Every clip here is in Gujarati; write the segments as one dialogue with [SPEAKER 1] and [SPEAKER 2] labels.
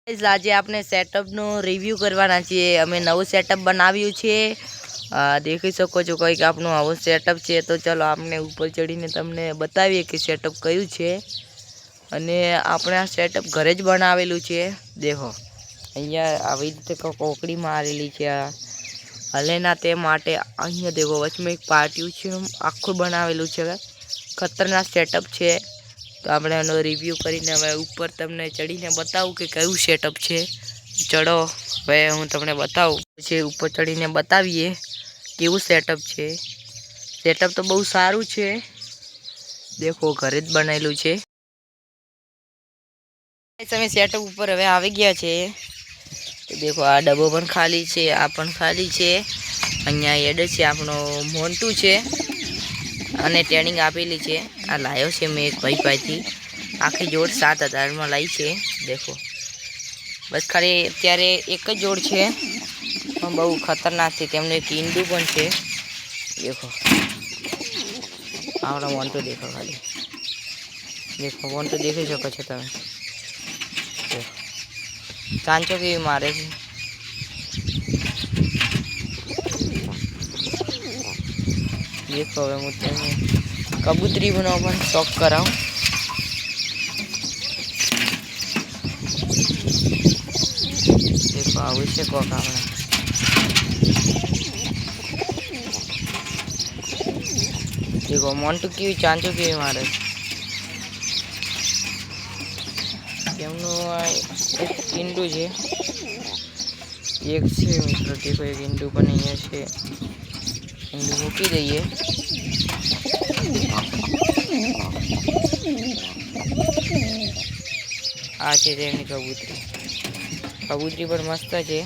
[SPEAKER 1] આજે આપણે સેટઅપનો રિવ્યૂ કરવાના છીએ। અમે નવું સેટઅપ બનાવ્યું છે। દેખી શકો છો કંઈક આપણું આવું સેટઅપ છે। તો ચાલો આપણે ઉપર ચડીને તમને બતાવીએ કે સેટઅપ કયું છે। અને આપણે આ સેટઅપ ઘરે જ બનાવેલું છે। દેખો અહીંયા આવી રીતે કોકડી મારેલી છે। હલે ના તે માટે અહીંયા દેખો વચમાં એક પાટિયું છે આખું બનાવેલું છે। ખતરનાક સેટઅપ છે। તો આપણે એનો રિવ્યૂ કરીને હવે ઉપર તમને ચડીને બતાવું કે કયું સેટઅપ છે। ચડો હવે હું તમને બતાવું પછી ઉપર ચડીને બતાવીએ કેવું સેટઅપ છે। સેટઅપ તો બહુ સારું છે। દેખો ઘરે જ બનાવેલું છે। તમે સેટઅપ ઉપર હવે આવી ગયા છે। તો દેખો આ ડબ્બો પણ ખાલી છે, આ પણ ખાલી છે। અહીંયા એડ છે આપણો મોન્ટુ છે અને ટ્રેનિંગ આપેલી છે। આ લાયો છે મેં એક ભાઈ પાસેથી આખી જોડ 7000 લાવી છે। દેખો બસ ખાલી અત્યારે એક જ જોડ છે પણ બહુ ખતરનાક છે। તેમનું એક ઈંડું પણ છે। દેખો આપણો મોન્ટુ દેખો ખાલી દેખો મોન્ટુ દેખી શકો છો તમે। ચાંચો કેવી મારે છે। દેખો હવે હું તમને કબૂતરીનો પણ શોખ કરાવું। દેખો આવું છે કોક આપણે દેખો મોન્ટુ કેવી ચાંચો કેવી મારે તેમનું એક ઈંડું છે એક છે મિત્રો। દેખો એક ઈંડું પણ અહીંયા છે। ઈંડું મૂકી દઈએ। આ છે તેમની કબૂતરી। કબૂતરી પણ મસ્ત છે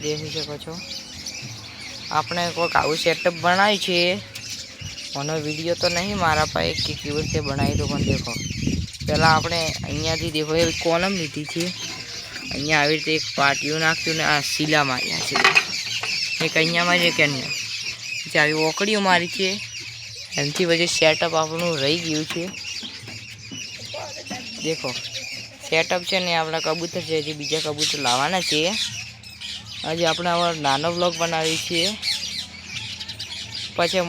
[SPEAKER 1] દેખી શકો છો। આપણે કોઈક આવું સેટઅપ બનાવ્યું છે। મને વિડીયો તો નહીં મારા પાસે કે કેવી રીતે બનાવી દો પણ દેખો પહેલાં આપણે અહીંયાથી દેખો એ કોલમ લીધી છે। અહીંયા આવી રીતે એક પાટિયું નાખ્યું ને આ સીલા માર્યા છે। એક અહીંયામાં છે કે અહીંયા પછી આવી ઓકડીઓ મારી છે। એનાથી પછી સેટઅપ આપણું રહી ગયું છે। દેખો સેટઅપ છે ને આપણા કબૂતર છે જે બીજા કબૂતર લાવવાના છે। આજે આપણે નાનો બ્લોગ બનાવીએ છીએ પછી